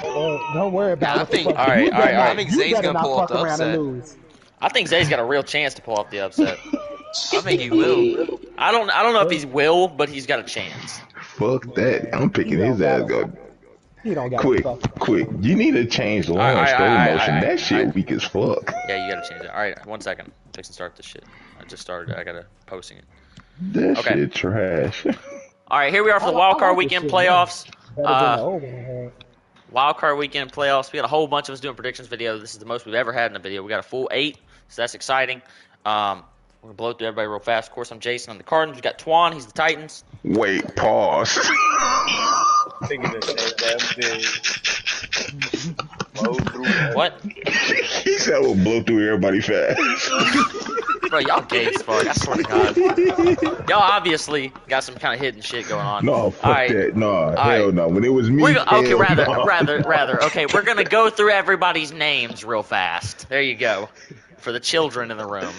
Don't worry about I what the think. fuck. All right. I think You Zay's better gonna not pull off fuck the around and upset. lose. I think Zay's got a real chance to pull off the upset. I think he will. I don't know if he will, but he's got a chance. Fuck that. I'm He picking don't his got ass. a. Go He don't got a quick, fucking quick. chance. You need to change All right, Lauren's scroll motion. That shit weak as fuck. Yeah, you gotta change it. All right, 1 second. Fix and start this shit. I just started. I gotta posting it. That Okay. shit trash. All right, here we are for the wild card weekend playoffs. Better than the old one I had. Wild card weekend playoffs. We got a whole bunch of us doing predictions video. This is the most we've ever had in a video. We got a full 8, so that's exciting. We're gonna blow through everybody real fast. Of course, I'm Jason. I'm the Cardinals. We got Twan. He's the Titans. Wait, pause. Thinking the same damn thing. Blow through. What? He said we'll blow through everybody fast. Bro, y'all gay as fuck. I swear to God. Y'all obviously got some kind of hidden shit going on. No, fuck that. No, hell no. When it was me, okay, hell rather. Okay, we're gonna go through everybody's names real fast. There you go, for the children in the room.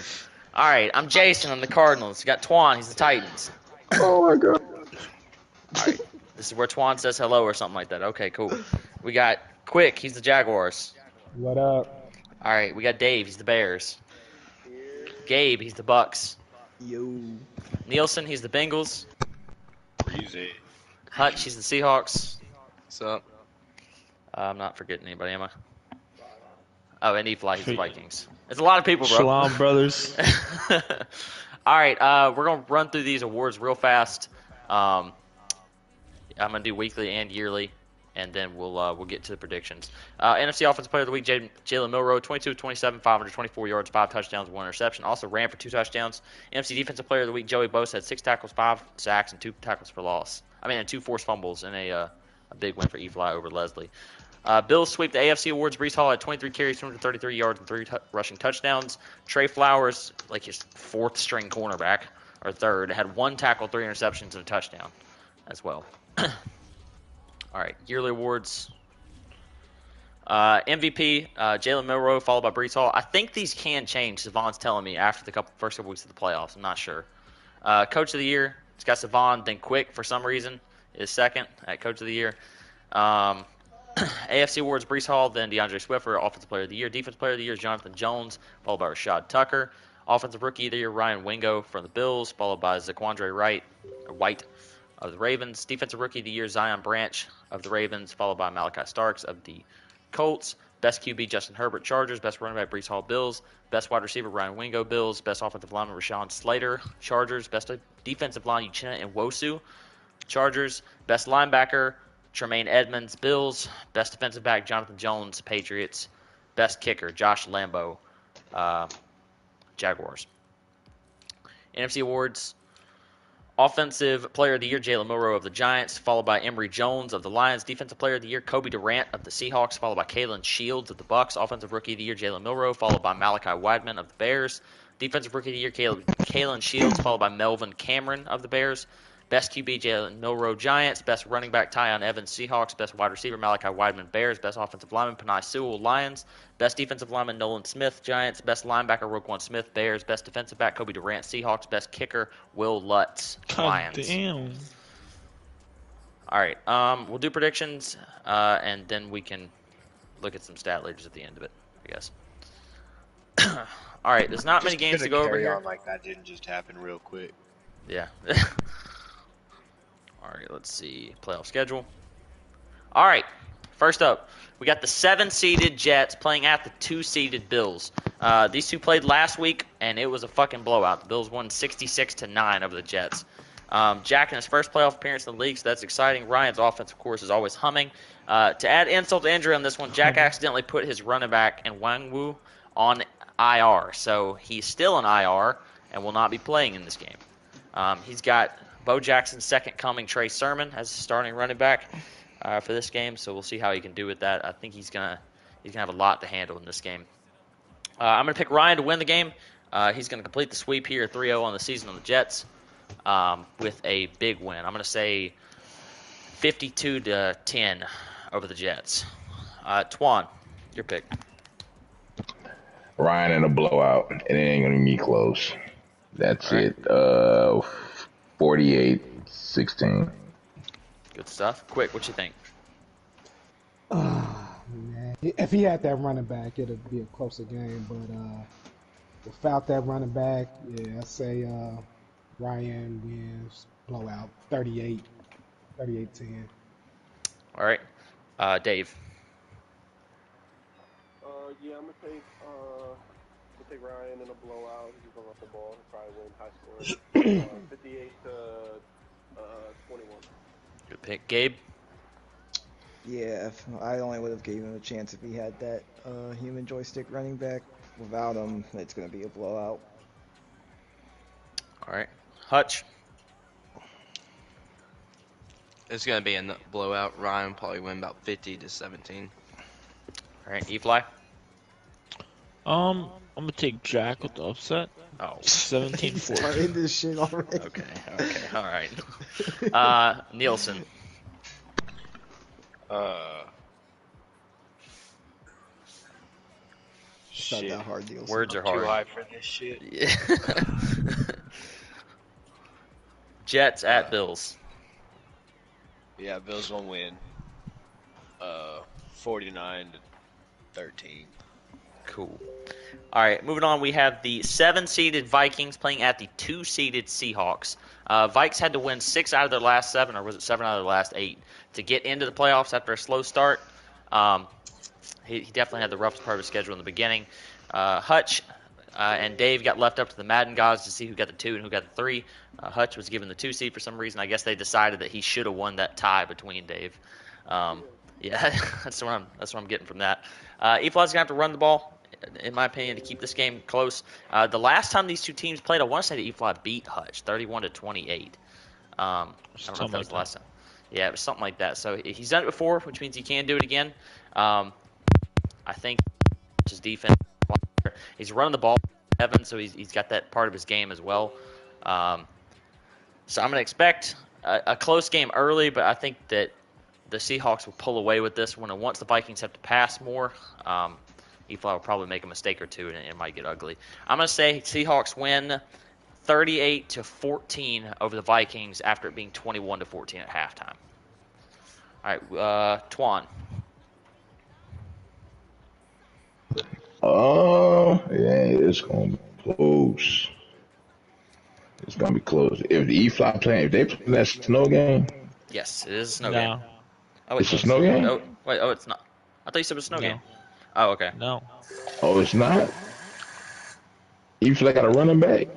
All right, I'm Jason. I'm the Cardinals. You got Twan. He's the Titans. Oh my God. All right, this is where Twan says hello or something like that. Okay, cool. We got Quik. He's the Jaguars. What up? All right, we got Dave. He's the Bears. Gabe. He's the Bucks. Yo. Nielsen. He's the Bengals. Easy. Hutch. He's the Seahawks. What's up? I'm not forgetting anybody, am I? Oh, and Efly, he's the Vikings. It's a lot of people, bro. Shalom, brothers. All right, we're going to run through these awards real fast. I'm going to do weekly and yearly, and then we'll get to the predictions. NFC Offensive Player of the Week, Jalen Milroe, 22-27, 524 yards, 5 touchdowns, 1 interception. Also ran for 2 touchdowns. NFC Defensive Player of the Week, Joey Bosa had 6 tackles, 5 sacks, and 2 tackles for loss. And 2 forced fumbles, and a big win for Efly over Leslie. Bills sweep the AFC awards. Breece Hall had 23 carries, 233 yards, and 3 rushing touchdowns. Trey Flowers, like his 4th string cornerback, or 3rd, had 1 tackle, 3 interceptions, and a touchdown as well. All right, yearly awards. MVP, Jalen Milroe, followed by Breece Hall. I think these can change, Savon's telling me, after the first couple weeks of the playoffs. I'm not sure. Coach of the Year, it's got Savon, then Quik, for some reason, is 2nd at Coach of the Year. AFC awards, Breece Hall, then DeAndre Swift for Offensive Player of the Year. Defensive Player of the Year is Jonathan Jones, followed by Rashad Tucker. Offensive Rookie of the Year, Ryan Wingo from the Bills, followed by Zaquandre White of the Ravens. Defensive Rookie of the Year, Zion Branch of the Ravens, followed by Malachi Starks of the Colts. Best QB, Justin Herbert, Chargers. Best running back, Breece Hall, Bills. Best wide receiver, Ryan Wingo, Bills. Best offensive lineman, Rashawn Slater, Chargers. Best defensive line, Uchenna Nwosu, Chargers. Best linebacker, Tremaine Edmonds, Bills. Best defensive back, Jonathan Jones, Patriots. Best kicker, Josh Lambo, Jaguars. NFC awards, Offensive Player of the Year, Jalen Milroe of the Giants, followed by Emory Jones of the Lions. Defensive Player of the Year, Kobe Durant of the Seahawks, followed by Kalen Shields of the Bucks. Offensive Rookie of the Year, Jalen Milroe, followed by Malachi Wideman of the Bears. Defensive Rookie of the Year, Kalen Shields, followed by Melvin Cameron of the Bears. Best QB, Jalen Milroe, Giants. Best running back, Tyon Evans, Seahawks. Best wide receiver, Malachi Wideman, Bears. Best offensive lineman, Penei Sewell, Lions. Best defensive lineman, Nolan Smith, Giants. Best linebacker, Roquan Smith, Bears. Best defensive back, Kobe Durant, Seahawks. Best kicker, Will Lutz, Lions. God damn. All right, we'll do predictions, and then we can look at some stat leaders at the end of it, I guess. All right, there's not many games to go over here. On like that didn't just happen real quick. Yeah. All right, let's see. Playoff schedule. All right, first up, we got the 7-seeded Jets playing at the 2-seeded Bills. These two played last week, and it was a fucking blowout. The Bills won 66-9 over the Jets. Jack in his first playoff appearance in the league, so that's exciting. Ryan's offense, of course, is always humming. To add insult to injury on this one, Jack accidentally put his running back in Wangwu on IR, so he's still in IR and will not be playing in this game. He's got Bo Jackson's second coming, Trey Sermon, as a starting running back for this game, so we'll see how he can do with that. I think he's gonna have a lot to handle in this game. I'm gonna pick Ryan to win the game. He's gonna complete the sweep here, 3-0 on the season on the Jets, with a big win. I'm gonna say 52-10 over the Jets. Twan, your pick. Ryan in a blowout, and it ain't gonna be close. That's right. It. 48-16. Good stuff. Quik, what you think? If he had that running back, it'd be a closer game. But without that running back, yeah, I say Ryan wins blowout 38-10. All right. Dave. Yeah, I'm gonna take Ryan in a blowout. He's gonna run the ball. He'll probably win high scoring. 58 to 21. Good pick. Gabe. Yeah, I only would have given him a chance if he had that human joystick running back. Without him, it's going to be a blowout. All right. Hutch. It's gonna be a blowout. Ryan will probably win about 50 to 17. All right. Efly. I'm gonna take Jack with the upset. Oh. 17-14. Started this shit already. Okay. All right. Nielsen. It's not Shit. that hard deal. Words are Too hard. high for this shit. Yeah. Jets at Bills. Yeah, Bills gonna win. 49 to 13. Cool. All right, moving on. We have the 7-seeded Vikings playing at the 2-seeded Seahawks. Vikes had to win 6 out of their last 7, or was it 7 out of their last 8, to get into the playoffs after a slow start. He definitely had the roughest part of his schedule in the beginning. Hutch and Dave got left up to the Madden gods to see who got the 2 and who got the 3. Hutch was given the 2 seed for some reason. I guess they decided that he should have won that tie between Dave. Yeah, that's what I'm getting from that. Efly's gonna have to run the ball, in my opinion, to keep this game close. The last time these two teams played, I want to say that Efly beat Hutch 31 to 28. I don't know if that was the last time. Yeah, it was something like that. So he's done it before, which means he can do it again. I think his defense, he's running the ball, Evan, so he's got that part of his game as well. So I'm going to expect a close game early, but I think that the Seahawks will pull away with this one. And once the Vikings have to pass more, Efly will probably make a mistake or two, and it might get ugly. I'm going to say Seahawks win 38 to 14 over the Vikings after it being 21 to 14 at halftime. All right, Twan. Yeah, it's gonna be close. It's gonna be close. If the E-Fly playing, if they play that snow game, Yes, it is a snow No. game. Oh, wait, it's a snow game. Oh, wait, it's not. I thought you said it was a snow No. game. Oh, okay. No. Oh, it's not. E-Fly got a running back.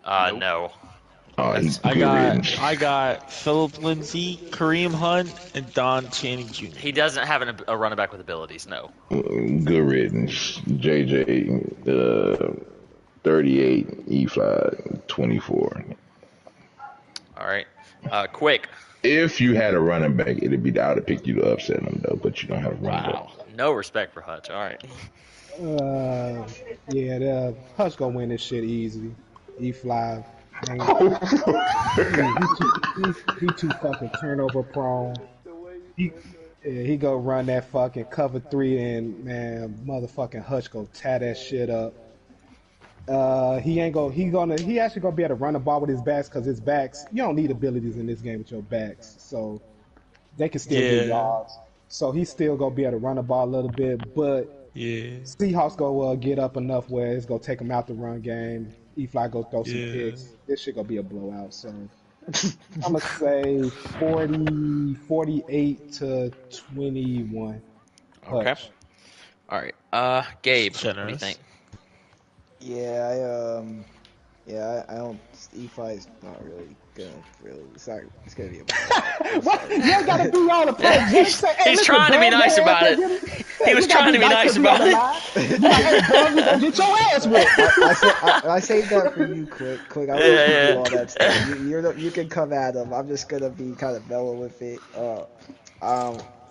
No. Oh, he's I good riddance. got Philip Lindsay, Kareem Hunt, and Don Channing Jr. He doesn't have a running back with abilities, no. Good riddance. JJ, 38. E-Fly, 24. All right. Quik. If you had a running back, it'd be I would have picked you to upset him though, but you don't have a running Wow. No respect for Hutch. All right. Yeah, the Hutch gonna win this shit easy. E-Fly. Man, he too fucking turnover prone. He go run that fucking cover 3 and man, motherfucking Hutch go tie that shit up. He actually gonna be able to run the ball with his backs because his backs, you don't need abilities in this game with your backs, so they can still get yards. So he's still gonna be able to run the ball a little bit, but Yeah. Seahawks go get up enough where it's gonna take him out the run game. E-Fly go throw some picks. This shit gonna be a blowout. So I'm gonna say 48 to 21. Okay. Hutch. All right. Gabe, what do you Generous. think? Yeah, I don't. E-Fly is not really gonna it's gonna be a blowout. What? You ain't gotta do all the plays. Just say, hey, He's listen, trying to be bro, nice your about ass it. gonna get He was trying to be nice about it. You like, hey, bro, you gonna get your ass whipped. I saved that for you, Quik. I won't Yeah. do all that stuff. You can come at him. I'm just gonna be kind of mellow with it.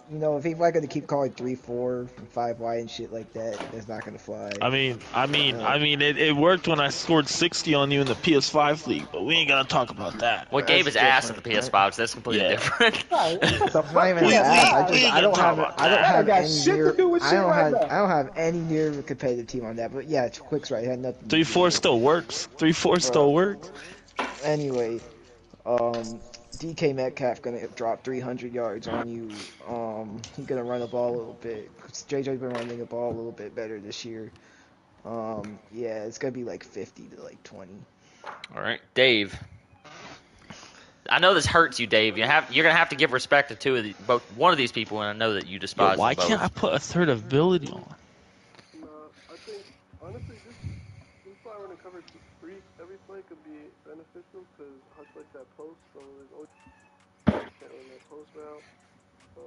If he's gonna keep calling 3-4 and 5 wide and shit like that, that's not gonna fly. I mean, it worked when I scored 60 on you in the PS5 league, but we ain't gonna talk about that. Well, Gabe is ass at the different, PS5, so that's completely Yeah. different. It's not even that. I don't have got any shit to near. do with I shit don't right have. now. I don't have any near competitive team on that. But yeah, Quick's right. It had nothing. to do 3-4 with it. still works. 3-4 still works. Anyway, DK Metcalf gonna drop 300 yards on you. He's gonna run the ball a little bit. JJ's been running the ball a little bit better this year. Yeah, it's gonna be like 50 to like 20. All right, Dave. I know this hurts you, Dave. You're gonna have to give respect to both one of these people, and I know that you Yo, despise why them both. can't I put a third ability on? I think, honestly, this fly running cover 3 every play could be beneficial because Hutch likes that post, so there's always can't run that post route. So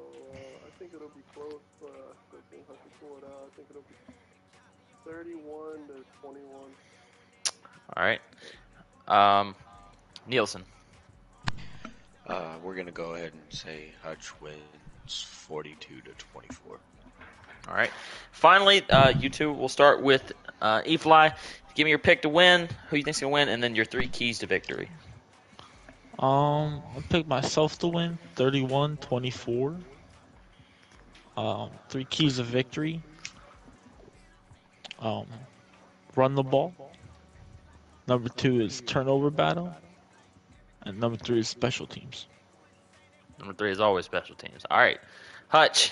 I think it'll be close, but I still think Hutch will pull it out. I think it'll be 31 to 21. All right. Nielsen. We're gonna go ahead and say Hutch wins 42 to 24. All right. Finally, you two, we'll start with Efly. Give me your pick to win, who you think's gonna win, and then your 3 keys to victory. I'll pick myself to win, 31-24. 3 keys of victory. Run the ball. Number 2 is turnover battle. And number 3 is special teams. Number 3 is always special teams. All right. Hutch,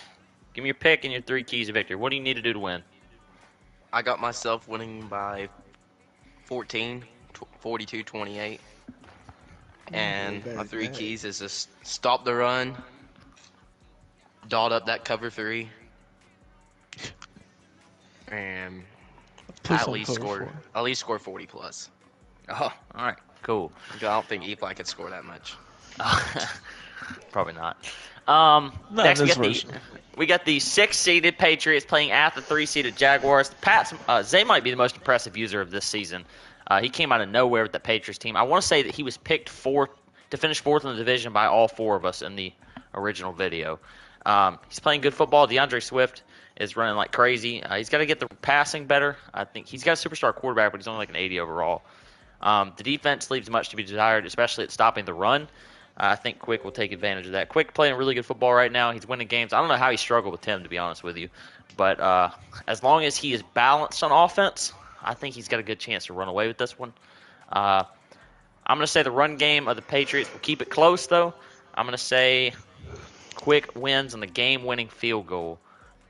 give me your pick and your 3 keys of victory. What do you need to do to win? I got myself winning by 14, 42-28. And my 3 keys is just stop the run, dot up that cover 3, and Please at don't least cover score 40 plus. Oh, all right. Cool. I don't think Efly could score that much. Probably not. Not Next, in this version. we got the 6-seeded Patriots playing at the 3-seeded Jaguars. Zay might be the most impressive user of this season. He came out of nowhere with the Patriots team. I want to say that he was picked to finish 4th in the division by all 4 of us in the original video. He's playing good football. DeAndre Swift is running like crazy. He's got to get the passing better. I think he's got a superstar quarterback, but he's only like an 80 overall. The defense leaves much to be desired, especially at stopping the run. I think Quik will take advantage of that. Quik playing really good football right now. He's winning games. I don't know how he struggled with Tim, to be honest with you. But as long as he is balanced on offense, I think he's got a good chance to run away with this one. I'm going to say the run game of the Patriots will keep it close, though. I'm going to say Quik wins on the game-winning field goal,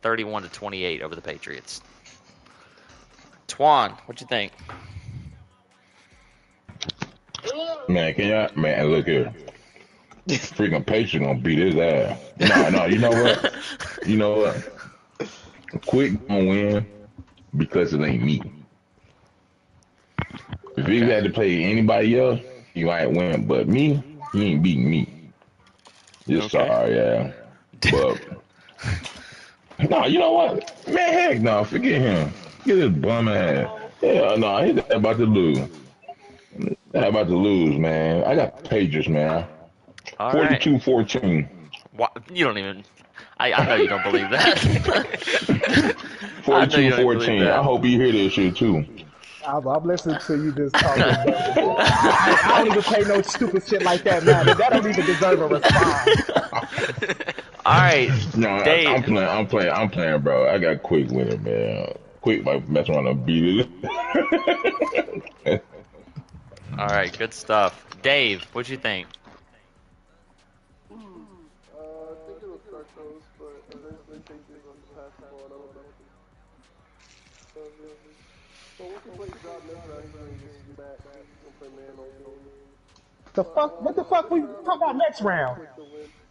31-28 over the Patriots. Twan, what you think? Man, look here. Freaking Patriot gonna beat his ass. No, you know what? Quik gonna win because it ain't me. If he had to play anybody else, he might win. But me, he ain't beating me. Just sorry, yeah. But no, you know what? Man, heck no, forget him. Get his bum ass. Yeah, no, he's about to lose. They're about to lose, man. I got Patriots, man. 42-14. You don't even. I know you don't believe that. 42-14. I hope you hear this shit too. I'm listening to you just talking. I don't even pay no stupid shit like that, man. That don't even deserve a response. All right, no, Dave. I'm playing, bro. I got Quik winning, man. Quik might mess around and beat it. All right, good stuff. Dave, what'd you think? I think it'll start close, but eventually Patriots on the pass the ball. I don't know. But we can play drop next round. He's going to get back. We'll play man on goal. The fuck? What the fuck we talking about next round?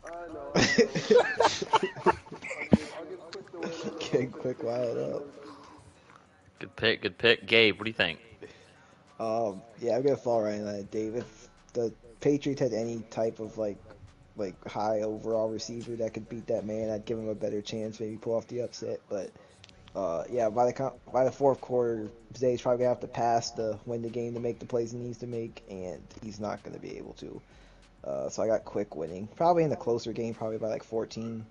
I know. I'll give Quik the win. Getting Quik wild up. Good pick. Gabe, what do you think? Yeah, I'm gonna fall right in that, Dave. If the Patriots had any type of like high overall receiver that could beat that man, I'd give him a better chance, maybe pull off the upset. But yeah, by the fourth quarter, Zay's probably gonna have to pass to win the game to make the plays he needs to make, and he's not gonna be able to. So I got Quik winning, probably in the closer game, probably by like 14,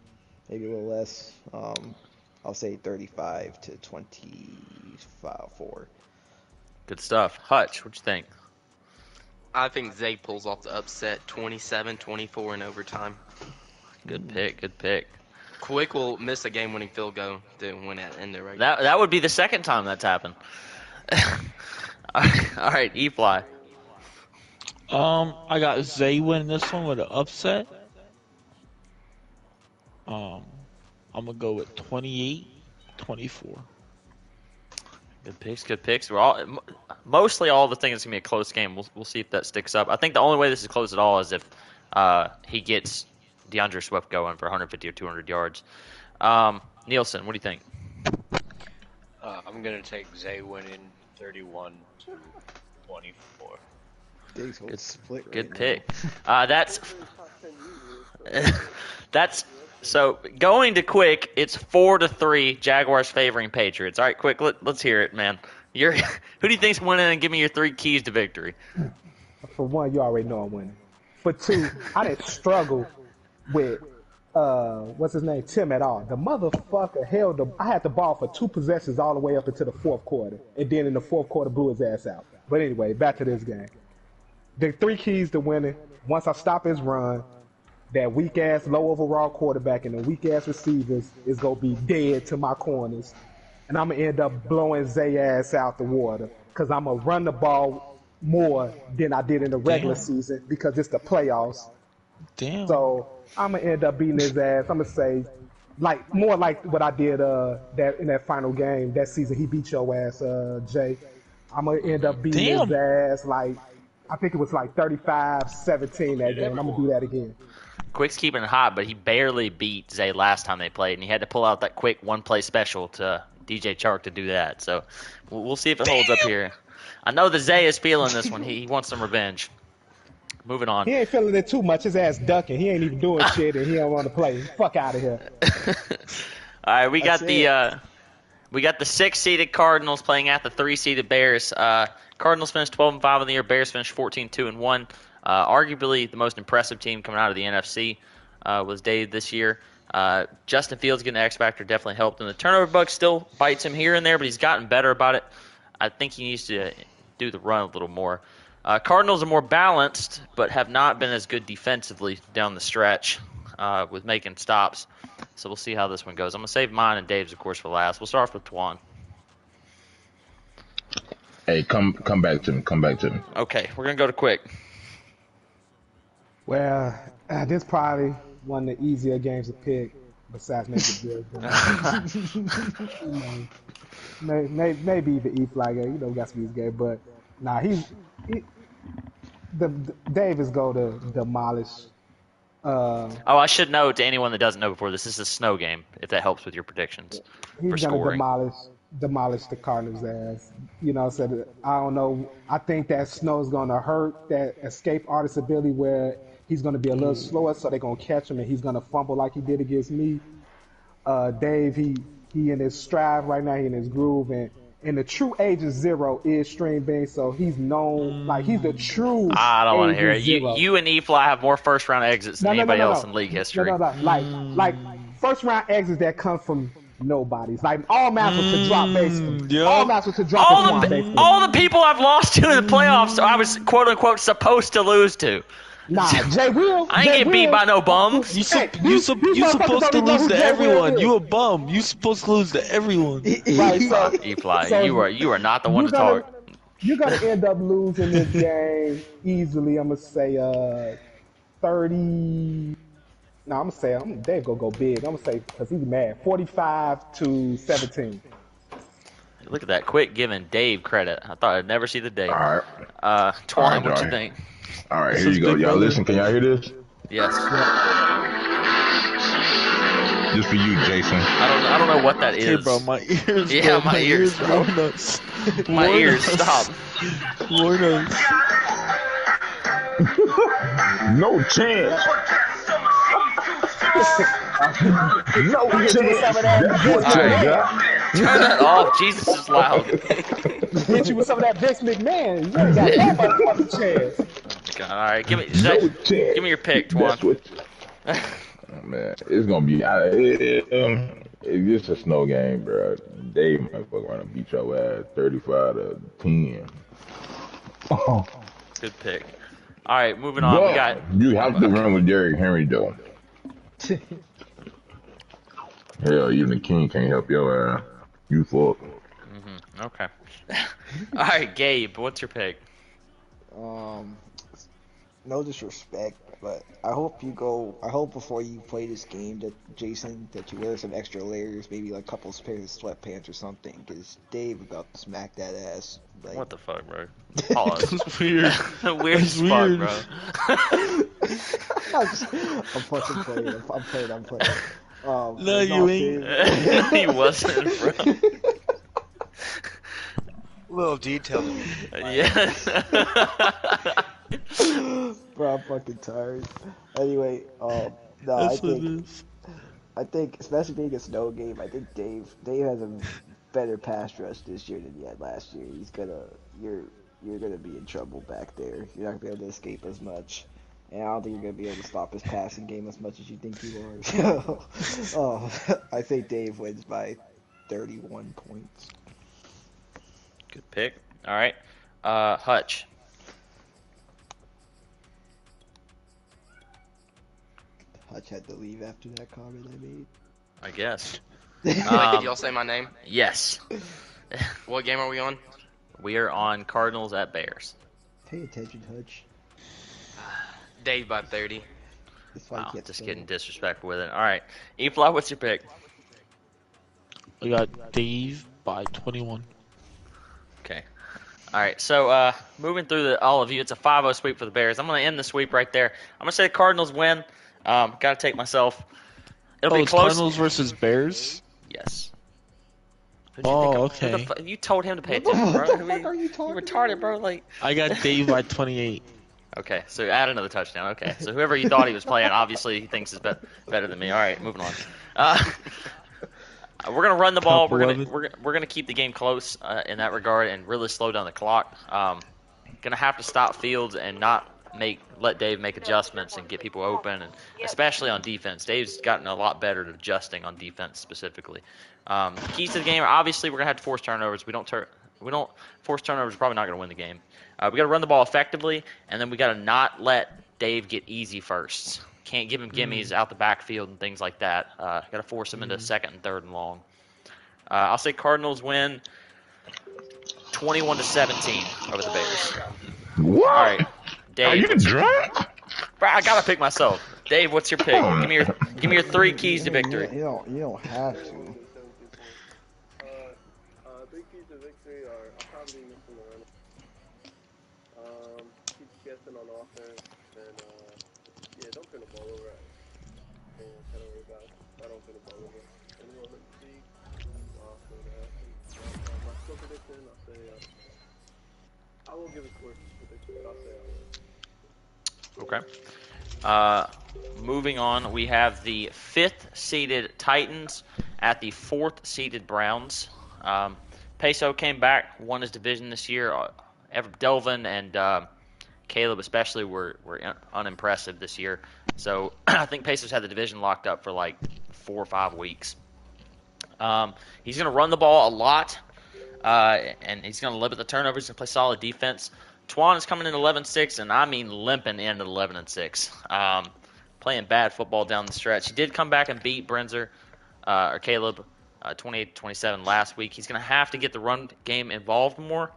maybe a little less. I'll say 35-24. Good stuff. Hutch, what you think? I think Zay pulls off the upset 27-24 in overtime. Good pick. Quik will miss a game-winning field goal to win at end there, right? That would be the second time that's happened. All right, Efly. I got Zay winning this one with an upset. Um, I'm gonna go with 28-24. Good picks, good picks. Mostly all the things is gonna be a close game. We'll see if that sticks up. I think the only way this is close at all is if he gets DeAndre Swift going for 150 or 200 yards. Nielsen, what do you think? I'm gonna take Zay winning 31-24. Dave's whole split right Good now. pick. Top 10 usually, so That's so going to Quik. It's 4-3. Jaguars favoring Patriots. All right, Quik. Let's hear it, man. Who do you think's winning? And give me your 3 keys to victory. For one, you already know I'm winning. For two, I didn't struggle with what's his name, Tim at all. The motherfucker I had the ball for 2 possessions all the way up into the 4th quarter, and then in the 4th quarter blew his ass out. But anyway, back to this game. The 3 keys to winning: once I stop his run, that weak ass low overall quarterback and the weak ass receivers is gonna be dead to my corners, and I'm gonna end up blowing Zay ass out the water because I'm gonna run the ball more than I did in the regular season because it's the playoffs. Damn. So I'm gonna end up beating his ass. I'm gonna say more like what I did that in that final game that season. He beat your ass, Jay. I'm gonna end up beating his ass I think it was 35-17 that game. I'm gonna do that again. Quick's keeping it hot, but he barely beat Zay last time they played, and he had to pull out that quick one-play special to DJ Chark to do that. So we'll see if it holds up here. I know that Zay is feeling this one. He wants some revenge. Moving on. He ain't feeling it too much. His ass ducking. He ain't even doing shit, and he don't want to play. Fuck out of here. All right, we got the 6-seeded Cardinals playing at the 3-seeded Bears. Cardinals finished 12-5 on the year. Bears finished 14-2-1. Arguably the most impressive team coming out of the NFC was Dave this year. Justin Fields getting the X Factor definitely helped him. The turnover bug still bites him here and there, but he's gotten better about it. I think he needs to do the run a little more. Cardinals are more balanced, but have not been as good defensively down the stretch with making stops. So we'll see how this one goes. I'm going to save mine and Dave's, of course, for last. We'll start off with Twan. Hey, come back to me. Come back to me. Okay, we're going to go to Quik. Well, this probably one of the easier games to pick, besides maybe the Bills. Maybe the Efly game. We got some of these games, but nah, Dave is going to demolish. I should know to anyone that doesn't know before, this is a snow game, if that helps with your predictions. He's going to demolish the Cardinals' ass. So I don't know. I think that snow is going to hurt that escape artist ability where he's going to be a little slower, so they're going to catch him, and he's going to fumble like he did against me. Dave, he in his stride right now, he in his groove, and the true agent zero is Stream Bean, so he's known, he's the true I don't want to hear it. Zero. You and Efly have more first-round exits than anybody else in league history. No. Like first-round exits that come from nobodies. All matches to drop basically. All matches to drop all the people I've lost to in the playoffs, I was quote-unquote supposed to lose to. Nah, Jay Will. I ain't getting beat by no bums. You supposed to lose to everyone. You a bum. You supposed to lose to everyone. Right, so Efly, you are not the one to talk. You're gonna end up losing this game easily. I'm gonna say 30. No, I'm gonna say Dave gonna go big. I'm gonna say because he's mad. 45-17. Look at that, Quik giving Dave credit. I thought I'd never see the day. All right. Twan, what you think? All right, here you go. Y'all listen. Can y'all hear this? Yes. Just for you, Jason. I don't know what that is. Hey, bro, my ears. Yeah, bro, my ears, bro. Nuts. My ears, stop. More nuts. No chance. No chance. That's what you got. Turn that off. Jesus is loud. Hit you with some of that Vince McMahon. You ain't got that motherfucking chance. God, all right, give me your pick, Twan. Oh, man, it's gonna be. It's just a snow game, bro. Dave might fuck around and beat your ass 35-10. Oh. Good pick. All right, moving on. But We got. you have to run with Derrick Henry though. Hell, even the king can't help your ass. You fuck. Okay. All right, Gabe, what's your pick? no disrespect, but I hope you go. I hope before you play this game that Jason, that you wear some extra layers, maybe like a couple of pairs of sweatpants or something, because Dave about to smack that ass. Like, What the fuck, bro? Pause. That's weird. Weird as fuck, weird. bro. I'm fucking playing. I'm playing. No, you ain't. He wasn't, bro. Little detail. Yeah. Bro, I'm fucking tired. Anyway, no, That's what it is. I think, especially being a snow game, I think Dave has a better pass rush this year than he had last year. You're gonna be in trouble back there. You're not gonna be able to escape as much, and I don't think you're gonna be able to stop his passing game as much as you think you are. So, I think Dave wins by 31 points. Good pick. All right, Hutch. Hutch had to leave after that comment I made. I guess. Wait, did y'all say my name? Yes. What game are we on? We are on Cardinals at Bears. Pay attention, Hutch. Dave by 30. Wow, just getting disrespectful with it. All right, Efly, what's your pick? I got Dave by 21. Okay. All right, so moving through all of you, it's a 5-0 sweep for the Bears. I'm going to end the sweep right there. I'm going to say the Cardinals win. Got to take myself. It'll be close. Cardinals versus Bears? Yes. Okay. You told him to pay attention, bro. What the fuck are you talking You retarded, bro. Like. I got Dave by 28. Okay, so add another touchdown. Okay, so whoever you thought he was playing, obviously he thinks is better than me. All right, moving on. We're gonna run the ball. We're gonna keep the game close in that regard and really slow down the clock. Gonna have to stop Fields and not let Dave make adjustments and get people open, and especially on defense. Dave's gotten a lot better at adjusting on defense specifically. Keys to the game are obviously we're gonna have to force turnovers. We don't force turnovers. We're probably not gonna win the game. We got to run the ball effectively, and then we got to not let Dave get easy firsts. Can't give him gimmies out the backfield and things like that. Got to force him into second and third and long. I'll say Cardinals win 21-17 over the Bears. What? All right, Dave. Are you drunk? Bro, I gotta pick myself. Dave, what's your pick? Give me your 3 keys to victory. You don't have to. 3 keys to victory are I'll probably missing the run. Keep guessing on offense, and don't turn the ball over. Kind of worry about. I don't turn the ball over. Anyone in the league, for that. My score prediction, I'll say I won't give a score prediction, but I'll say I will. Okay. Moving on, we have the 5th seeded Titans at the 4th seeded Browns. Peso came back, won his division this year. Delvin and Caleb especially were unimpressive this year. So I think Pacers had the division locked up for like 4 or 5 weeks. He's going to run the ball a lot, and he's going to limit the turnovers. He's going to play solid defense. Twan is coming in 11-6, and I mean limping in at 11-6. Playing bad football down the stretch. He did come back and beat Caleb 28-27 last week. He's going to have to get the run game involved more,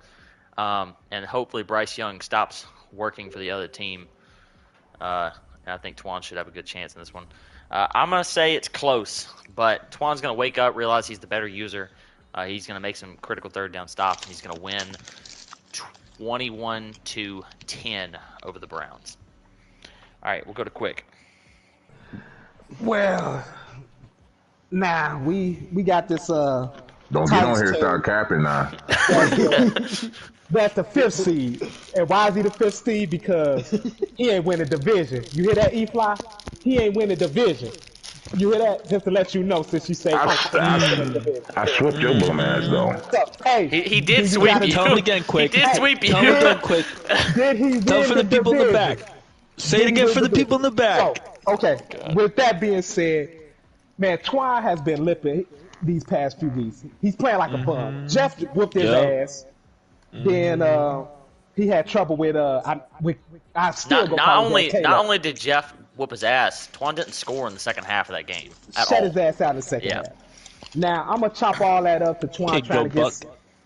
and hopefully Bryce Young stops working for the other team. I think Twan should have a good chance in this one. I'm going to say it's close, but Twan's going to wake up, realize he's the better user. He's going to make some critical third down stops, and he's going to win 21-10 over the Browns. All right, we'll go to Quik. Well, we got this. Don't get on here and start capping now. That's the 5th seed. And why is he the 5th seed? Because he ain't win a division. You hear that, Efly? He ain't win a division. You hear that? Just to let you know, since you say I swept your bum ass though. So, hey, He did sweep you. Tell him again, Quik. He did sweep you. Tell him again, Quik. Did he win Tell for the people in the division? back. Say it again for the people in the back. Oh, okay. With that being said, man, Twan has been lipping these past few weeks. He's playing like a bum. Jeff whooped his ass. Then he had trouble with I still not only did Jeff whoop his ass, Twan didn't score in the second half of that game at all. Shut his ass out in the second half. Now I'm gonna chop all that up to Twan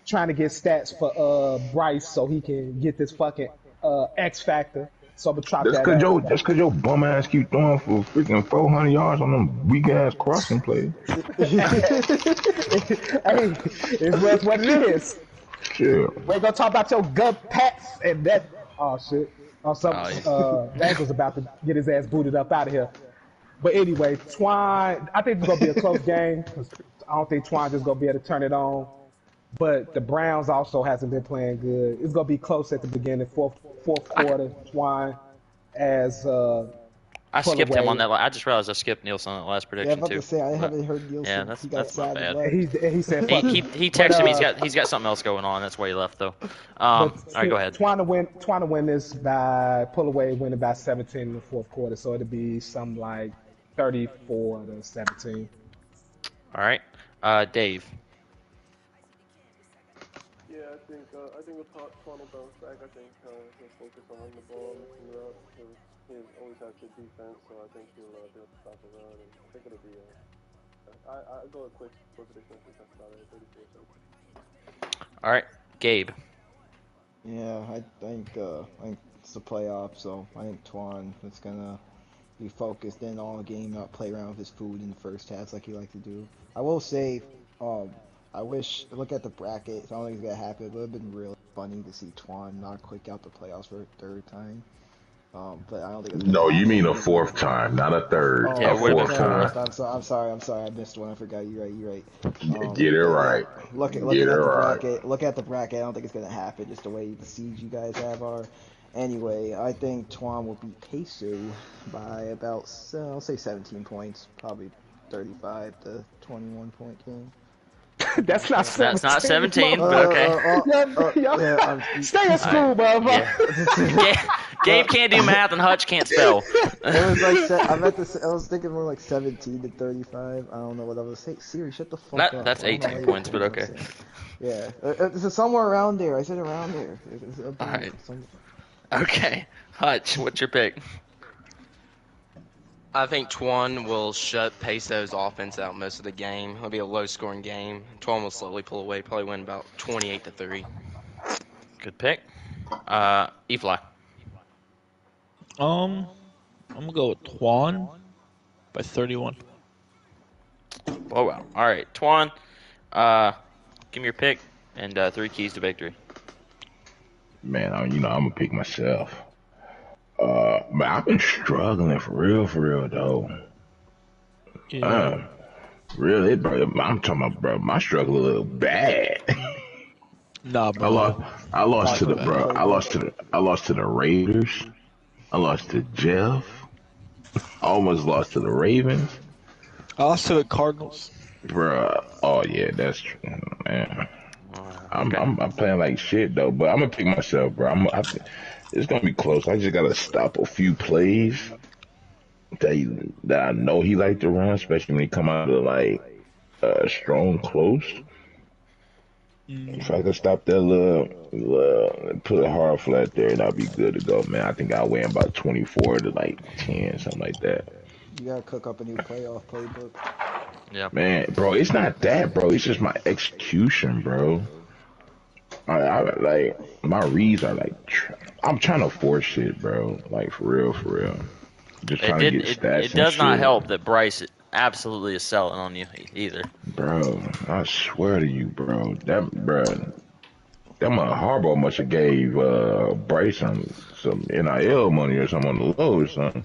trying to get stats for Bryce so he can get this fucking X factor. So I'm gonna chop that That's cause your bum ass keep throwing for freaking 400 yards on them weak ass crossing plays. Hey, it's what it is. Chill. We're gonna talk about your gut pats and that. Oh shit. Oh, yeah. Daniel's about to get his ass booted up out of here. But anyway, Twan, I think it's gonna be a close game because I don't think Twan just gonna be able to turn it on. But the Browns also hasn't been playing good. It's gonna be close at the beginning, fourth quarter. Twan as I pull skipped him away. on that. I just realized I skipped Nielsen on that last Yeah, I'm prediction about too. to say I But, haven't heard Nielsen. yeah, He got that's not sad and bad. left. He said fuck He it. texted me. But, He's got something else going on. That's why he left though. but All right, go ahead. Twan to win this by pull away, win it by 17 in the fourth quarter. So it'll be something like 34 to 17. All right, Dave. Yeah, I think with Twan will bounce back. I think he'll focus on running the ball, mixing it up. He always has good defense, so I think he'll be able to stop the run. And I think it'll be I go a quick score prediction. I think that's about it, 34-17. All right, Gabe. Yeah, I think it's the playoffs, so I think Twan is gonna be focused in all game, not play around with his food in the first half like he likes to do. I will say, I wish look at the bracket. I don't think it's gonna happen. It would have been really funny to see Twan knock Quik out the playoffs for a third time. But I don't think it's gonna No, happen. you mean a fourth time, not a third. Oh, Yeah, A it would've been fourth fourth. time. I'm sorry. I missed one. I forgot. You're right. Get it right. Looking Get at it the right. bracket. Look at the bracket. I don't think it's gonna happen. Just the way the seeds you guys have are. Anyway, I think Twan will beat Peso by about I'll say 17 points, probably 35 to 21 point game. That's not 17. That's not 17, but okay. Stay in school, motherfucker. Yeah. Gabe can't do math and Hutch can't spell. It was like I was thinking more like 17 to 35. I don't know what I was saying. Siri, shut the fuck up. That's 18 points, but okay. Yeah, it's somewhere around there. I said around there. All right. Okay, Hutch, what's your pick? I think Twan will shut Peso's offense out most of the game. It'll be a low-scoring game. Twan will slowly pull away, probably win about 28-3. Good pick. Efly. I'm gonna go with Twan by 31. Blowout. All right, Twan. Give me your pick and 3 keys to victory. Man, I'm gonna pick myself. Man, I've been struggling for real though. Yeah. Really, bro. I'm talking about, bro. My struggle a little bad. Nah, bro. I lost to the Raiders. I lost to Jeff. I almost lost to the Ravens. I lost to the Cardinals. Bruh. Oh yeah, that's true, man. Okay. I'm playing like shit though, but I'm gonna pick myself, bro. It's gonna be close. I just gotta stop a few plays that I know he like to run, especially when he come out of like strong close. If I could stop that little put a hard flat there, and I'll be good to go, man. I think I'll win about 24 to like 10, something like that. You gotta cook up a new playoff playbook. Yeah. Man, bro, it's not that, bro. It's just my execution, bro. I like my reads are like I'm trying to force shit, bro. Like for real. Just trying to get stats. It does not shit. help that Bryce absolutely is selling on you either. Bro, I swear to you, bro. That Harbaugh must have gave Bryce some NIL money or something on the low or something.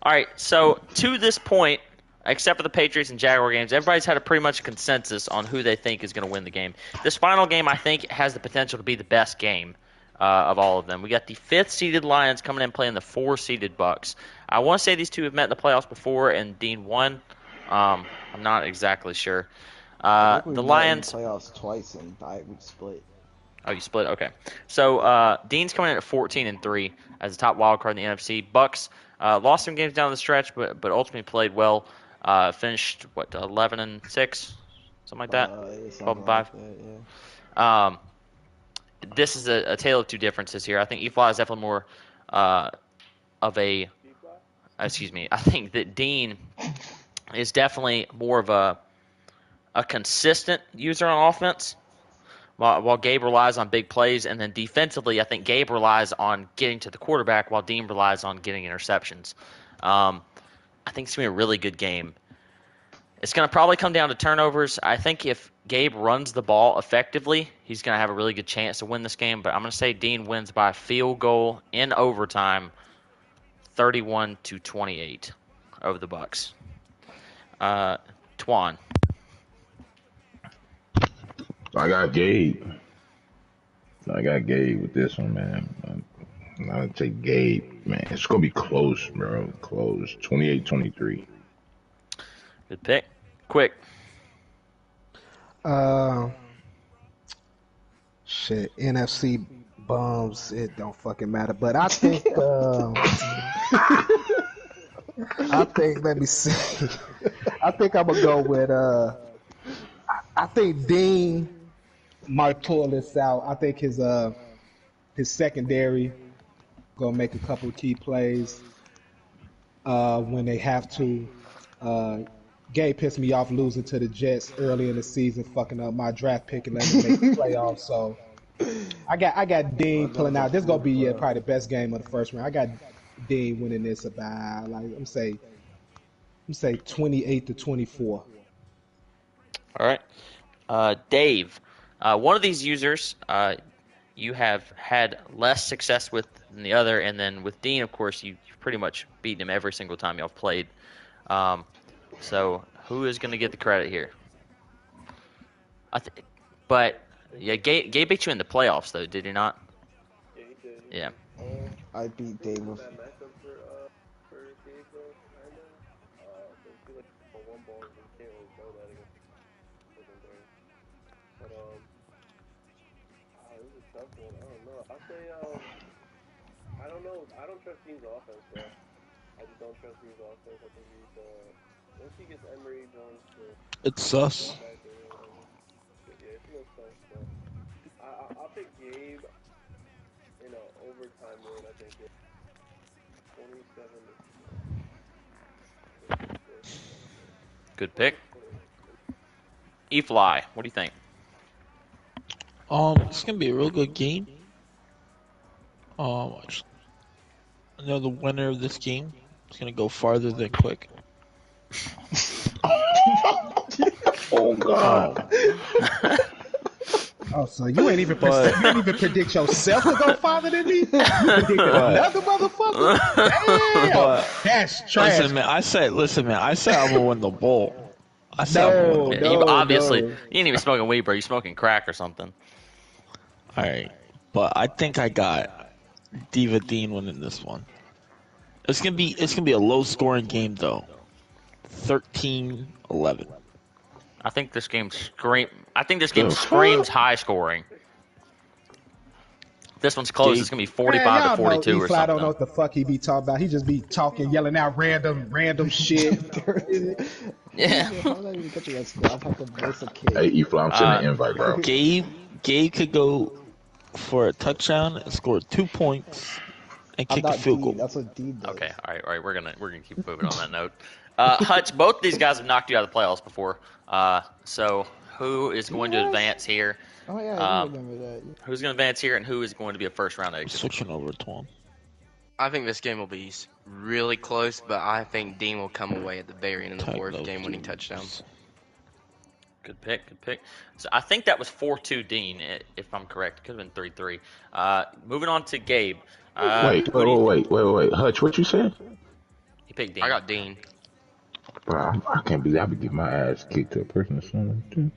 All right, so to this point, except for the Patriots and Jaguar games, everybody's had a pretty much consensus on who they think is going to win the game. This final game, I think, has the potential to be the best game of all of them. We got the 5th-seeded Lions coming in playing the 4-seeded Bucks. I want to say these two have met in the playoffs before, and Dean won. I'm not exactly sure. I think The we Lions. met in playoffs twice and we split. Oh, you split? Okay. So Dean's coming in at 14-3 as the top wild card in the NFC. Bucks lost some games down the stretch, but ultimately played well. Finished 11-6, something like that. 12-5. Like that, This is a tale of two differences here. I think Efly is definitely more of a. Excuse me. I think that Dean is definitely more of a consistent user on offense, while Gabe relies on big plays, and then defensively, I think Gabe relies on getting to the quarterback, while Dean relies on getting interceptions. I think it's going to be a really good game. It's going to probably come down to turnovers. I think if Gabe runs the ball effectively, he's going to have a really good chance to win this game. But I'm going to say Dean wins by a field goal in overtime, 31-28 over the Bucks. Twan. I got Gabe. With this one, man. I'm going to take Gabe, man. It's going to be close, bro. Close. 28-23. Good pick. Quik. Shit, NFC bums, it don't fucking matter. But I think, let me see. I think I'm gonna go with, I think Dean might pull this out. I think his secondary gonna make a couple key plays when they have to. Gabe pissed me off losing to the Jets early in the season, fucking up my draft pick and letting me make the playoffs. So I got Dean pulling out. This is gonna be probably the best game of the first round. I got Dean winning this about I'm say 28-24. All right. Dave, one of these users you have had less success with than the other, and then with Dean, of course, you've pretty much beaten him every single time y'all played. So who is going to get the credit here? But yeah, Gabe beat you in the playoffs, though, did he not? Yeah, he did. Yeah. I beat Dave with. That matchup for Gabe though, kinda. So it's like a one ball, and you can't really throw that against the game. But this is a tough one. I don't know. I'll say I don't know. I don't trust Dean's offense, bro. I just don't trust Dean's offense. I think he's once he gets Emery Jones to. It's sus. Yeah, it's a little sus, but I'll pick Gabe in an overtime win. I think it's 27. Good pick. Efly, what do you think? It's gonna be a real good game. I know the winner of this game is gonna go farther than Quik. Oh, God. Oh, so you ain't even predict yourself to go farther than me? You predicted another motherfucker? Damn! That's trash. Listen, man, I said I'm gonna win the bowl. I said I'm gonna win the bowl. You obviously, you ain't even smoking weed, bro. You smoking crack or something. All right, but I think I got Diva Dean winning this one. It's gonna be a low scoring game though. 13-11. I think this game screams high scoring. This one's close. It's gonna be 45 to 42 or something. I don't know what the fuck he be talking about. He just be talking, yelling out random shit. Yeah. Hey, Efly, I'm sending an invite, bro. Gabe could go for a touchdown and score 2 points and kick a field goal. That's what Dean does. Okay, all right. We're gonna keep moving on that note. Hutch, both of these guys have knocked you out of the playoffs before. So who is going to advance here? Oh yeah, I remember that. Who's going to advance here, and who is going to be a first round exit? Switching over to him. I think this game will be really close, but I think Dean will come away at the very end of the fourth game-winning touchdown. Good pick. So I think that was 4-2 Dean, if I'm correct. It could have been 3-3. Moving on to Gabe. Wait. Hutch, what you said? He picked Dean. I got Dean. Bro, I can't believe I would get my ass kicked to a person or something.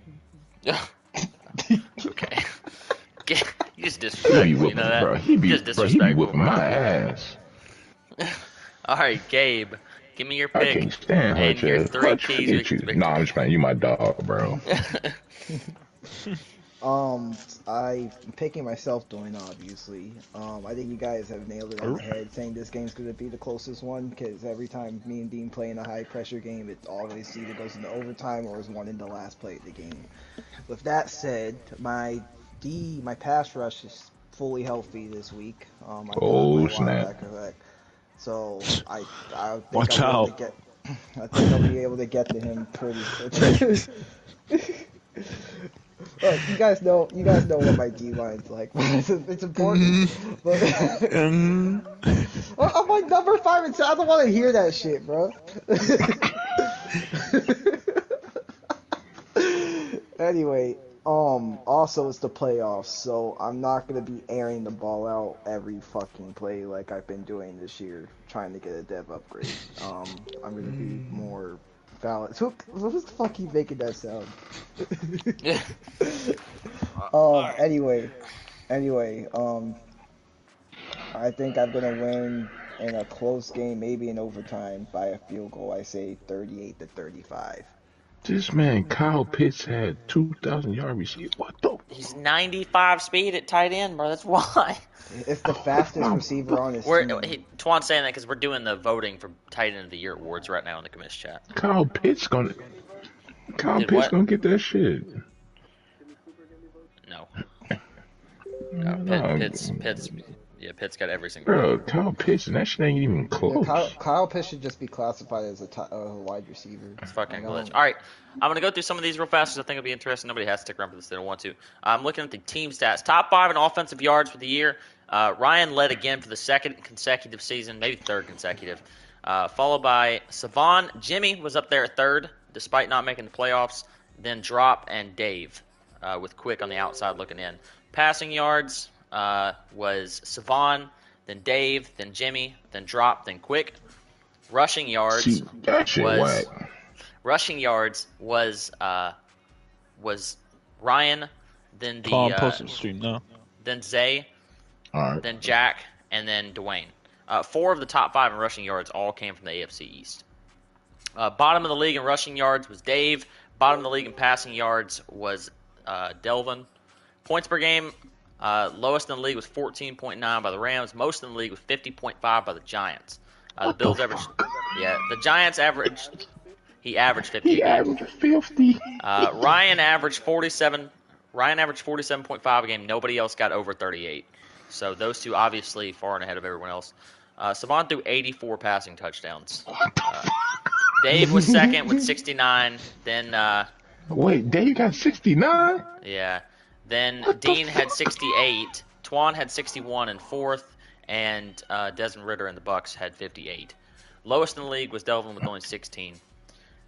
Okay. You just disrespectful, you know that? Bro, he be disrespectful. whipping my ass. All right, Gabe, give me your I pick. can't stand and Hutch. your 3 Hutch, keys. No, I'm just playing. You my dog, bro. I'm picking myself doing obviously. I think you guys have nailed it on the head, saying this game's gonna be the closest one because every time me and Dean play in a high pressure game, it always either goes into overtime or is won in the last play of the game. With that said, my pass rush is fully healthy this week. Oh snap! So I think Watch out. I think I'll be able to get to him pretty quick. Look, you guys know what my D line's like. It's important. But well, I'm like number 5 and 6. I don't want to hear that shit, bro. Anyway, also it's the playoffs, so I'm not gonna be airing the ball out every fucking play like I've been doing this year, trying to get a dev upgrade. I'm gonna be more balanced. Who's the fuck keep making that sound? Anyway, I think I'm gonna win in a close game, maybe in overtime by a field goal. I say 38-35. This man Kyle Pitts had 2,000 yard receiver. What the? He's 95 speed at tight end, bro. That's why. It's the fastest receiver on his team. Twan's saying that because we're doing the voting for tight end of the year awards right now in the commish chat. Kyle Pitts gonna get that shit. No. No, Pitt's got every single. Bro, Kyle Pitts, and that shit ain't even close. Yeah, Kyle Pitts should just be classified as a wide receiver. It's fucking glitch. All right, I'm gonna go through some of these real fast because I think it'll be interesting. Nobody has to stick around for this; they don't want to. I'm looking at the team stats. Top 5 in offensive yards for the year. Ryan led again for the second consecutive season, maybe third consecutive. Followed by Savon. Jimmy was up there at third, despite not making the playoffs. Then Drop and Dave, with Quik on the outside looking in. Passing yards was Savon, then Dave, then Jimmy, then Drop, then Quik. Rushing yards was Ryan, then then Zay, then Jack, and then Dwayne. 4 of the top 5 in rushing yards all came from the AFC East. Bottom of the league in rushing yards was Dave. Bottom of the league in passing yards was Delvin. Points per game, lowest in the league was 14.9 by the Rams. Most in the league was 50.5 by the Giants. The Bills averaged. Yeah, the Giants averaged. He averaged 50. He averaged 50. Ryan averaged 47. Ryan averaged 47.5 a game. Nobody else got over 38. So those two obviously far and ahead of everyone else. Savon threw 84 passing touchdowns. Dave was second with 69. Then. Wait, Dave got 69? Yeah. Then Dean had 68. Twan had 61 in fourth. And Desmond Ritter and the Bucks had 58. Lowest in the league was Delvin with only 16.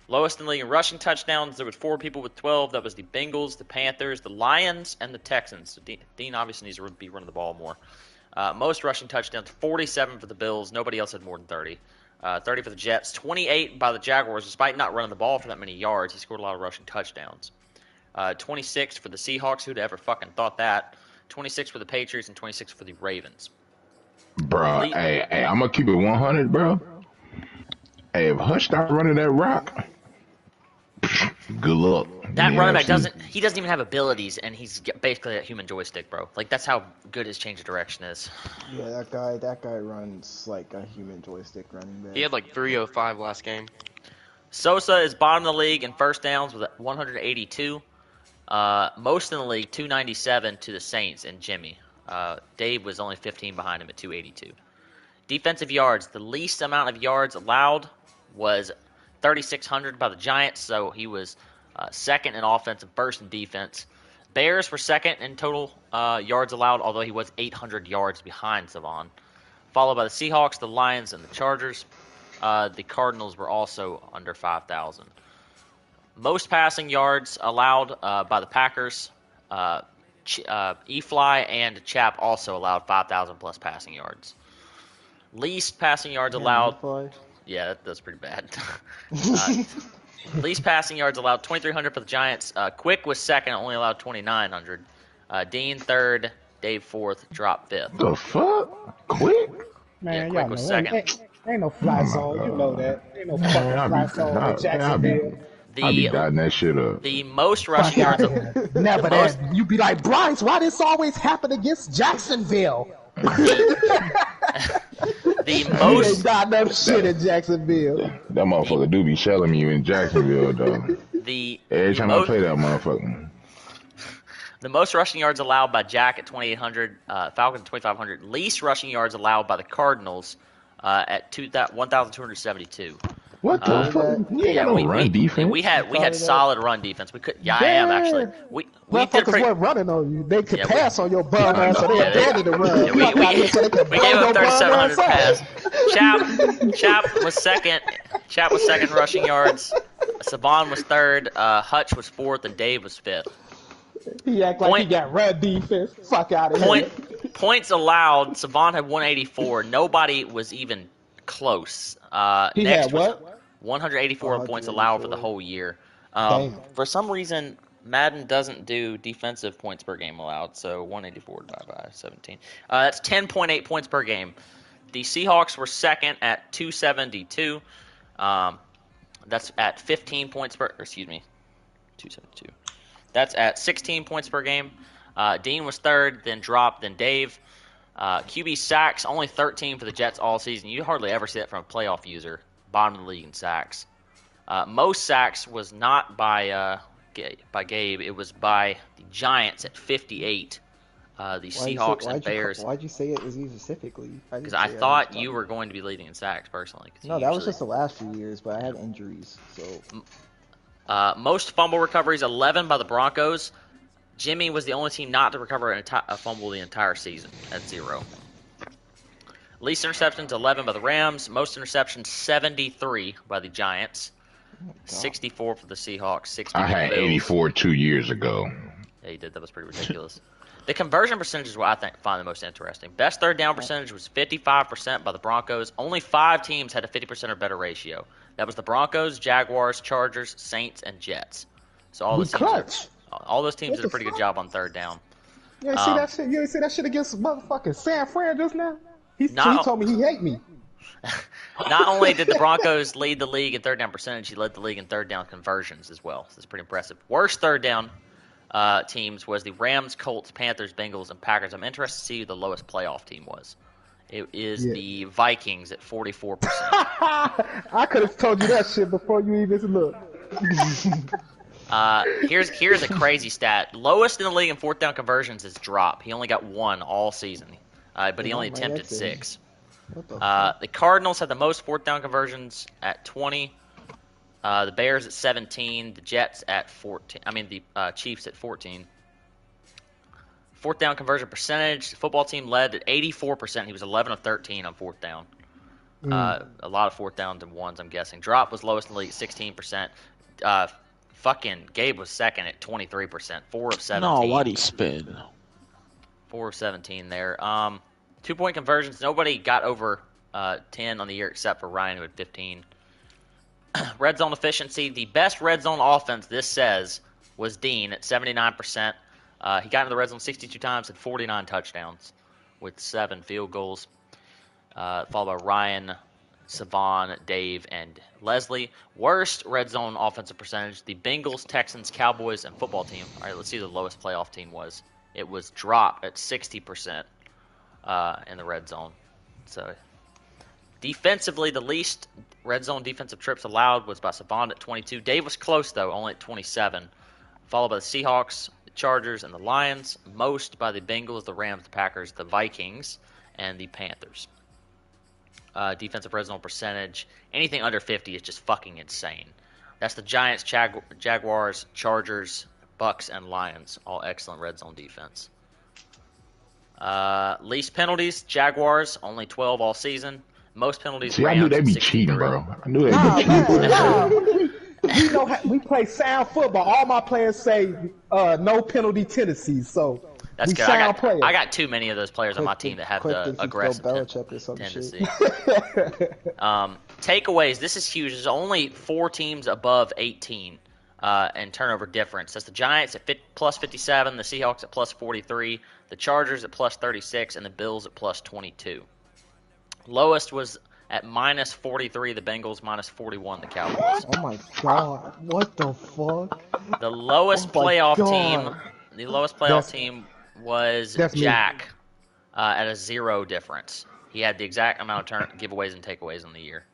Lowest in the league in rushing touchdowns, there was 4 people with 12. That was the Bengals, the Panthers, the Lions, and the Texans. So Dean obviously needs to be running the ball more. Most rushing touchdowns, 47 for the Bills. Nobody else had more than 30. 30 for the Jets, 28 by the Jaguars. Despite not running the ball for that many yards, he scored a lot of rushing touchdowns. 26 for the Seahawks. Who'd ever fucking thought that? 26 for the Patriots and 26 for the Ravens. Bro, hey, I'm going to keep it 100, bro. Hey, if Hutch starts running that rock, good luck. That running back doesn't even have abilities, and he's basically a human joystick, bro. Like, that's how good his change of direction is. Yeah, that guy runs like a human joystick running back. He had like 305 last game. Sosa is bottom of the league in first downs with 182. Most in the league, 297 to the Saints and Jimmy. Dave was only 15 behind him at 282. Defensive yards, the least amount of yards allowed was 3,600 by the Giants, so he was second in offense and first in defense. Bears were second in total yards allowed, although he was 800 yards behind Savon. Followed by the Seahawks, the Lions, and the Chargers. The Cardinals were also under 5,000. Most passing yards allowed by the Packers. Efly and Chap also allowed 5,000 plus passing yards. Least passing yards allowed. Yeah, that's pretty bad. Least passing yards allowed 2,300 for the Giants. Quik was second, only allowed 2,900. Dean third, Dave fourth, Drop fifth. The fuck? Quik? Man, Quik was second. Ain't no fly zone, you know that. Ain't no fucking fly zone in Jacksonville. I be dotting that shit up. The most rushing yards. Never that. You be like, Bryce, why this always happen against Jacksonville? The most. They got that shit in Jacksonville. That motherfucker do be shelling me in Jacksonville, though. Every time I play that motherfucker. The most rushing yards allowed by Jack at 2,800, Falcons at 2,500. Least rushing yards allowed by the Cardinals at 1,272. What the fuck? You ain't got no run defense. We had solid run defense. We could. Yeah, I am actually. We did Motherfuckers weren't running on you. They could pass on your bum ass, so they abandoned the run. We gave up 3,700 pass. Chap was second. Chap was second rushing yards. Savon was third. Hutch was fourth, and Dave was fifth. He act like he got run defense. Fuck out of here. Points allowed. Savon had 184. Nobody was even close. He next had what? 184 points allowed for the whole year. For some reason, Madden doesn't do defensive points per game allowed, so 184 divided by 17. That's 10.8 points per game. The Seahawks were second at 272. That's at 15 points per. Excuse me, 272. That's at 16 points per game. Dean was third, then dropped, then Dave. QB sacks, only 13 for the Jets all season. You hardly ever see that from a playoff user. Bottom of the league in sacks. Most sacks was not by Gabe. It was by the Giants at 58. The Seahawks and Bears. Why'd you say it was you specifically? Because I thought you were going to be leading in sacks personally. No, that was just the last few years, but I had injuries. So most fumble recoveries, 11 by the Broncos. Jimmy was the only team not to recover a fumble the entire season at 0. Least interceptions, 11 by the Rams. Most interceptions, 73 by the Giants. 64 for the Seahawks. 60 I had 84 2 years ago. Yeah, you did. That was pretty ridiculous. The conversion percentage is what I find the most interesting. Best third down percentage was 55% by the Broncos. Only 5 teams had a 50% or better ratio. That was the Broncos, Jaguars, Chargers, Saints, and Jets. So all those teams did a pretty good job on third down. You ain't see that shit? You ain't see that shit against motherfucking San Fran just now? He told me he hate me. Not only did the Broncos lead the league in third down percentage, he led the league in third down conversions as well. So it's pretty impressive. Worst third down teams was the Rams, Colts, Panthers, Bengals, and Packers. I'm interested to see who the lowest playoff team was. It is the Vikings at 44%. I could have told you that shit before you even looked. Here's a crazy stat. Lowest in the league in fourth down conversions is Drop. He only got 1 all season, but he only attempted 6. The Cardinals had the most fourth down conversions at 20. The Bears at 17. The Jets at 14. The Chiefs at 14. Fourth down conversion percentage, the football team led at 84%. He was 11 of 13 on fourth down. A lot of fourth downs and ones, I'm guessing. Drop was lowest in the league, 16%. Fucking Gabe was second at 23%. 4 of 17. No, why'd he spin? 4 of 17 there. 2-point conversions. Nobody got over 10 on the year except for Ryan, who had 15. Red zone efficiency. The best red zone offense, this says, was Dean at 79%. He got into the red zone 62 times and 49 touchdowns with 7 field goals. Followed by Ryan, Savon, Dave, and Leslie. Worst red zone offensive percentage, the Bengals, Texans, Cowboys, and football team. All right, let's see who the lowest playoff team was. It was Drop at 60% in the red zone. So defensively, the least red zone defensive trips allowed was by Savon at 22. Dave was close, though, only at 27. Followed by the Seahawks, the Chargers, and the Lions. Most by the Bengals, the Rams, the Packers, the Vikings, and the Panthers. Defensive red zone percentage, anything under 50 is just fucking insane. That's the Giants, Jaguars, Chargers, Bucks, and Lions. All excellent red zone defense. Least penalties, Jaguars, only 12 all season. Most penalties, Rams, I knew they'd be cheating, bro. I knew they'd be cheating. You know, we play sound football. All my players say no penalty tendencies, so that's good. I got too many of those players on my team that have the aggressive tendency. Takeaways. This is huge. There's only 4 teams above 18 in turnover difference. That's the Giants at plus 57, the Seahawks at plus 43, the Chargers at plus 36, and the Bills at plus 22. Lowest was at minus 43, the Bengals, minus 41, the Cowboys. Oh my god! What the fuck? The lowest playoff team. The lowest playoff team was Jack at a 0 difference. He had the exact amount of giveaways and takeaways in the year.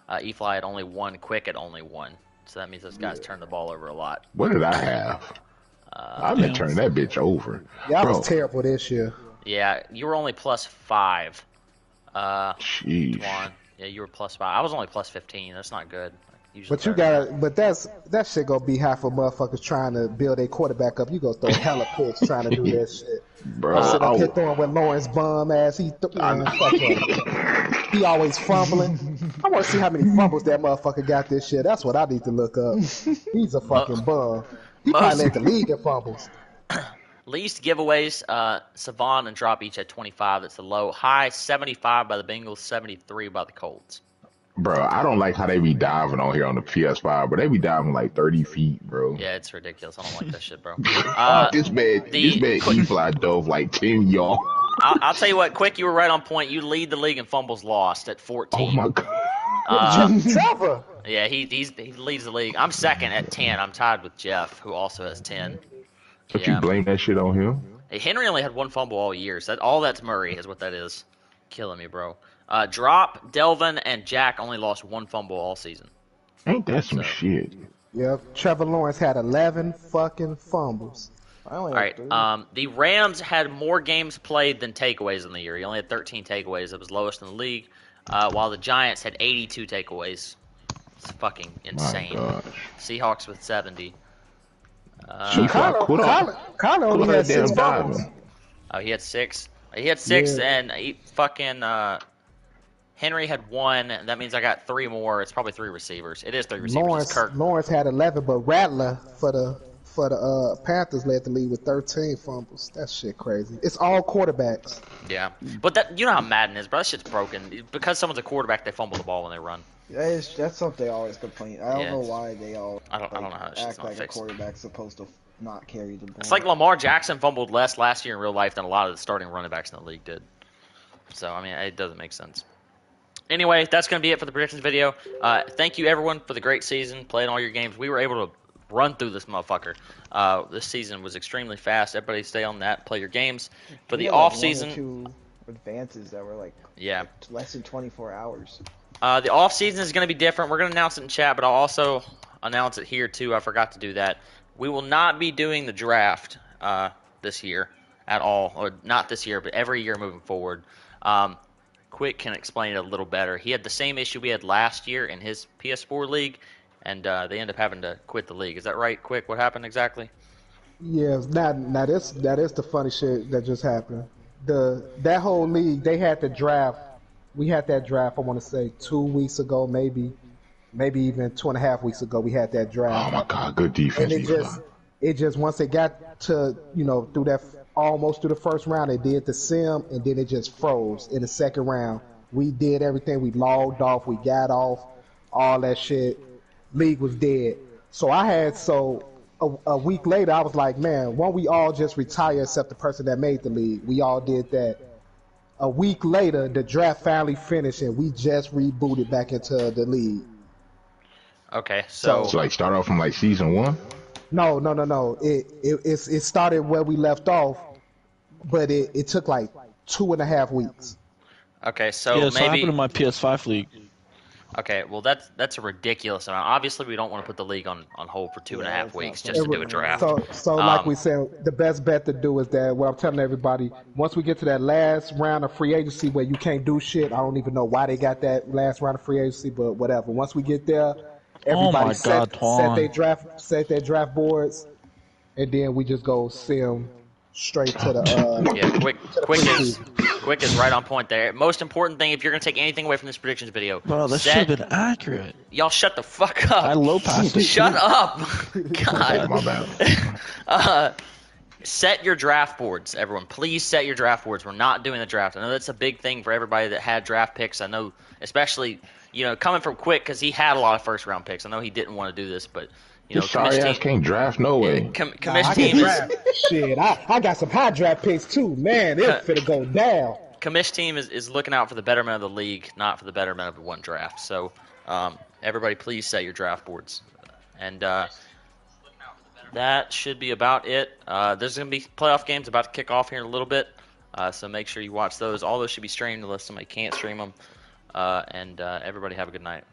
Efly had only 1, Quik had only 1. So that means those guys turned the ball over a lot. What did I have? I've been turning that bitch over. Yeah, I was terrible this year. Yeah, you were only plus 5. Jeez. Twan. Yeah, you were +5. I was only +15. That's not good. But you gotta, but that shit gonna be half of motherfuckers trying to build a quarterback up. You gonna throw hella picks trying to do that shit. Bro, I'm sitting up here throwing with Lawrence bum ass. Man, fuck him. He always fumbling. I want to see how many fumbles that motherfucker got this year. That's what I need to look up. He's a fucking bum. He probably led the league in fumbles. Least giveaways, Savon and Drop each at 25. That's the low. High, 75 by the Bengals, 73 by the Colts. Bro, I don't like how they be diving on here on the PS5, but they be diving like 30 feet, bro. Yeah, it's ridiculous. I don't like that shit, bro. This man Efly dove like 10 yards. I'll tell you what, Quik, you were right on point. You lead the league in fumbles lost at 14. Oh my god. Trevor. Yeah, he leads the league. I'm second at 10. I'm tied with Jeff, who also has 10. But you blame that shit on him? Hey, Henry only had one fumble all year. So all that's Murray is what that is. Killing me, bro. Drop, Delvin, and Jack only lost one fumble all season. Ain't that some shit? Yep. Trevor Lawrence had 11 fucking fumbles. All right. The Rams had more games played than takeaways in the year. He only had 13 takeaways. It was lowest in the league. While the Giants had 82 takeaways. It's fucking insane. Seahawks with 70. Connor only had 6 fumbles. Oh, he had 6. He had 6, and he fucking Henry had 1. That means I got 3 more. It's probably 3 receivers. It is 3 receivers. Lawrence had 11, but Rattler for the Panthers led the league with 13 fumbles. That shit crazy. It's all quarterbacks. Yeah, but that you know how Madden is, bro. That shit's broken. Because someone's a quarterback, they fumble the ball when they run. That's something they always complain. I don't know why they all I don't know how act like a quarterback's supposed to not carry the ball. It's like Lamar Jackson fumbled less last year in real life than a lot of the starting running backs in the league did. So, I mean, it doesn't make sense. Anyway, that's going to be it for the predictions video. Thank you, everyone, for the great season, playing all your games. We were able to run through this motherfucker. This season was extremely fast. Everybody stay on that, play your games. For the off-season... 2 advances that were less than 24 hours. The off-season is going to be different. We're going to announce it in chat, but I'll also announce it here, too. I forgot to do that. We will not be doing the draft this year at all. Or not this year, but every year moving forward. Quik can explain it a little better. He had the same issue we had last year in his PS4 league, and they ended up having to quit the league. Is that right, Quik? What happened exactly? Yeah, that is the funny shit that just happened. That whole league, they had the draft. We had that draft, I want to say, 2 weeks ago, maybe even 2.5 weeks ago. We had that draft. Oh my god, good defense. And it just once it got to through that almost through the first round, they did the sim, and then it just froze in the second round. We did everything. We logged off. We got off. All that shit. League was dead. So a week later, I was like, man, why don't we all just retire except the person that made the league? We all did that. A week later, the draft finally finished, and we just rebooted back into the league. Okay, so like start off from like season 1? No. It started where we left off, but it took like 2.5 weeks. Okay, so yeah, maybe so happened in my PS5 league. Okay, well that's a ridiculous amount. Obviously, we don't want to put the league on hold for 2.5 weeks just to do a draft. So like we said, the best bet to do is that what I'm telling everybody. Once we get to that last round of free agency where you can't do shit, I don't even know why they got that last round of free agency, but whatever. Once we get there, everybody set their draft boards, and then we just go sim straight to the Quik is right on point there. Most important thing, if you're gonna take anything away from this predictions video, bro, that should have been accurate. Y'all shut the fuck up. I low passed it. Shut up. God. My bad. Set your draft boards, everyone. Please set your draft boards. We're not doing the draft. I know that's a big thing for everybody that had draft picks. I know, especially coming from Quik, because he had a lot of first round picks. I know he didn't want to do this, but sorry ass can't draft no way. Commish team is shit. I got some high draft picks too, man. It's finna go down. Commish team is looking out for the betterment of the league, not for the betterment of one draft. So, everybody, please set your draft boards, and that should be about it. There's gonna be playoff games about to kick off here in a little bit, so make sure you watch those. All those should be streamed unless somebody can't stream them. And everybody have a good night.